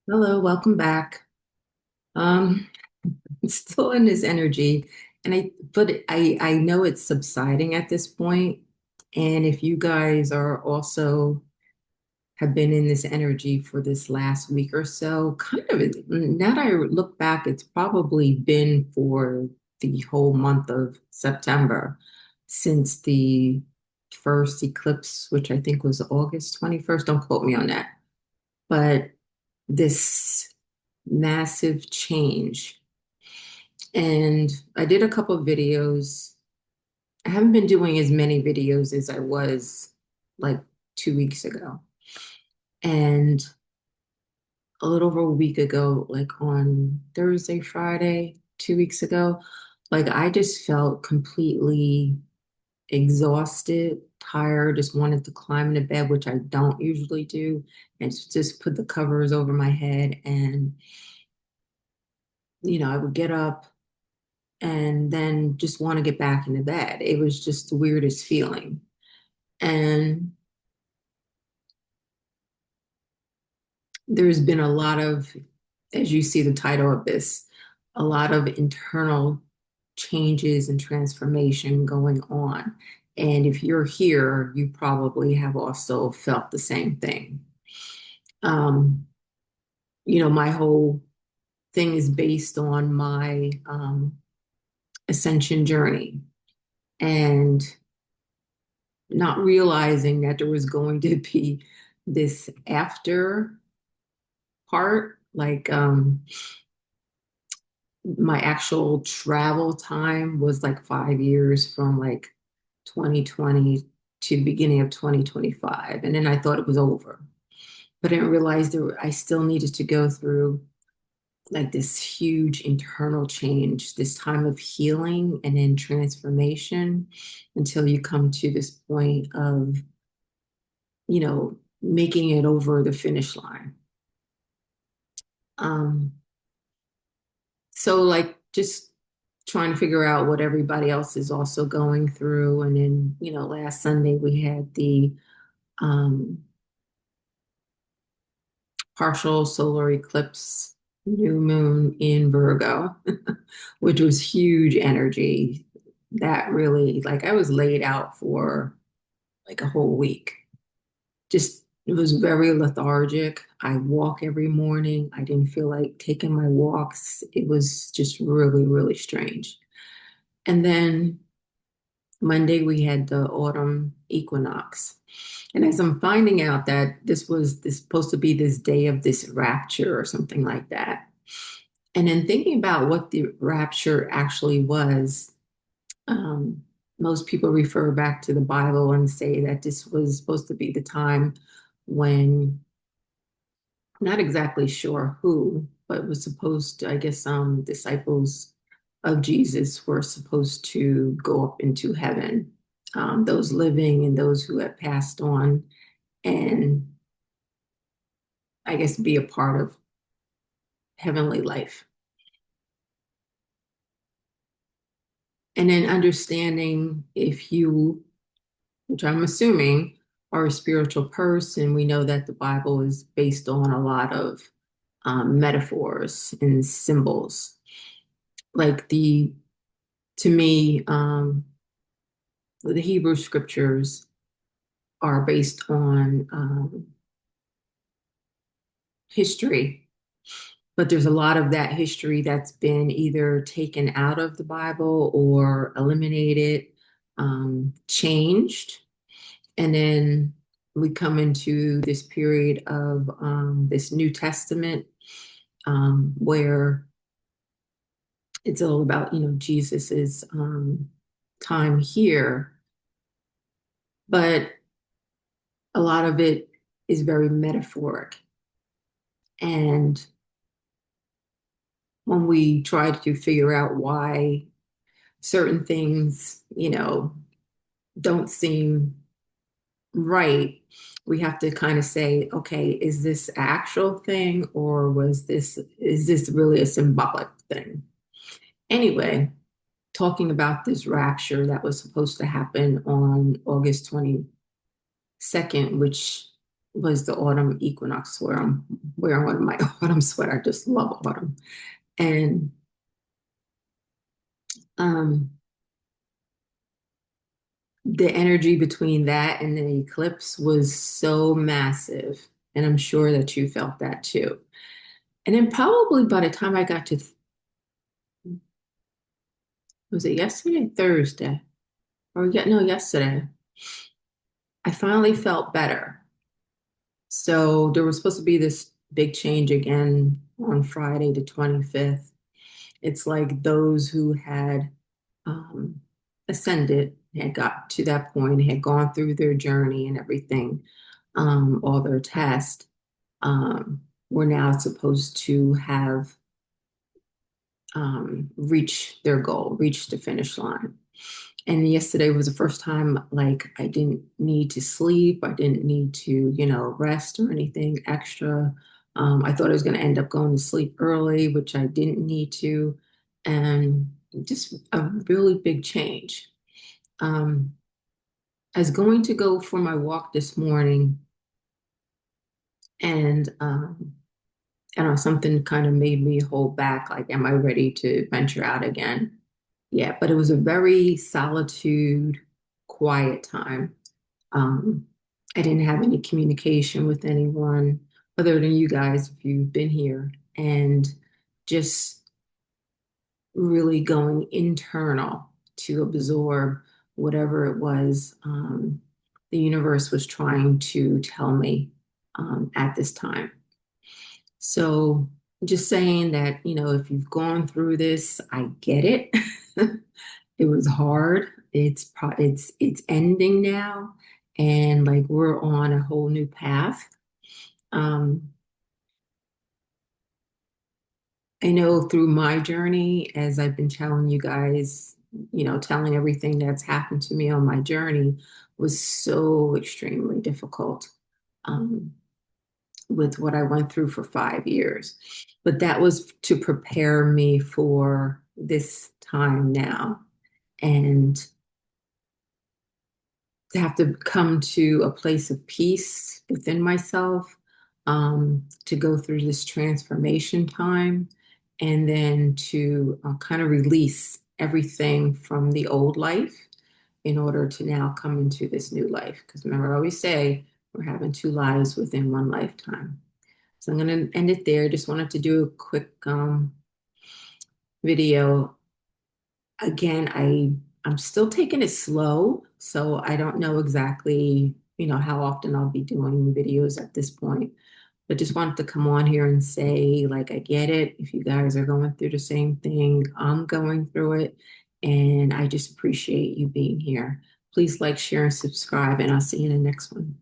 Hello, welcome back. Um, I'm still in this energy, and I know it's subsiding at this point. And if you guys are also have been in this energy for this last week or so, kind of now that I look back, it's probably been for the whole month of September since the first eclipse, which I think was August 21st. Don't quote me on that. But this massive change. And I did a couple of videos. I haven't been doing as many videos as I was like 2 weeks ago. And a little over a week ago, like on Thursday, Friday, 2 weeks ago, like I just felt completely exhausted, tired, just wanted to climb into bed, which I don't usually do, and just put the covers over my head. And, I would get up and then just want to get back into bed. It was just the weirdest feeling. And there's been a lot of, as you see the title of this, a lot of internal changes and transformation going on. And if you're here, you probably have also felt the same thing. Um, my whole thing is based on my ascension journey. And not realizing that there was going to be this after part, like my actual travel time was like 5 years from like 2020 to the beginning of 2025. And then I thought it was over. But I didn't realize I still needed to go through like this huge internal change, this time of healing and then transformation until you come to this point of making it over the finish line. Um, so like just trying to figure out what everybody else is also going through. And then, last Sunday we had the um, partial solar eclipse, new moon in Virgo, which was huge energy. That really, like, I was laid out for like a whole week. Just it was very lethargic. I walk every morning. I didn't feel like taking my walks. It was just really, really strange. And then Monday we had the autumn equinox. And as I'm finding out that this was this supposed to be this day of this rapture or something like that. And then thinking about what the rapture actually was, um, most people refer back to the Bible and say that this was supposed to be the time when, not exactly sure who, but was supposed to, I guess, disciples of Jesus were supposed to go up into heaven, those living and those who had passed on, and I guess be a part of heavenly life. And then understanding if you, which I'm assuming, are a spiritual person, we know that the Bible is based on a lot of metaphors and symbols. Like to me, the Hebrew scriptures are based on history, but there's a lot of that history that's been either taken out of the Bible or eliminated, changed. And then we come into this period of this New Testament where it's all about, Jesus's time here, but a lot of it is very metaphoric. And when we try to figure out why certain things, don't seem right, we have to kind of say, okay, is this actual thing or is this really a symbolic thing? Anyway, talking about this rapture that was supposed to happen on August 22nd, which was the autumn equinox where I'm wearing one of my autumn sweater. I just love autumn. And um, the energy between that and the eclipse was so massive. And I'm sure that you felt that too. And then probably by the time I got to, was it yesterday? Thursday? Or yeah, no, yesterday. I finally felt better. So there was supposed to be this big change again on Friday, the 25th. It's like those who had um, ascended, had got to that point, had gone through their journey and everything, all their tests, were now supposed to have reached their goal, reached the finish line. And yesterday was the first time like I didn't need to sleep. I didn't need to, rest or anything extra. I thought I was going to end up going to sleep early, which I didn't need to. And just a really big change. Um, I was going to go for my walk this morning, and I don't know, something kind of made me hold back. Like, am I ready to venture out again? Yeah, but it was a very solitude, quiet time. Um, I didn't have any communication with anyone other than you guys if you've been here, and just really going internal to absorb whatever it was the universe was trying to tell me at this time. So just saying that, if you've gone through this, I get it. It was hard. It's ending now, and like we're on a whole new path. Um, I know through my journey, as I've been telling you guys, telling everything that's happened to me on my journey was so extremely difficult. Um, with what I went through for 5 years. But that was to prepare me for this time now. And to have to come to a place of peace within myself, to go through this transformation time, and then to kind of release everything from the old life in order to now come into this new life. Because remember, I always say we're having two lives within one lifetime. So I'm going to end it there. Just wanted to do a quick video. Again, I'm still taking it slow, so I don't know exactly, how often I'll be doing videos at this point. But just wanted to come on here and say, like, I get it. If you guys are going through the same thing, I'm going through it. And I just appreciate you being here. Please like, share, and subscribe, and I'll see you in the next one.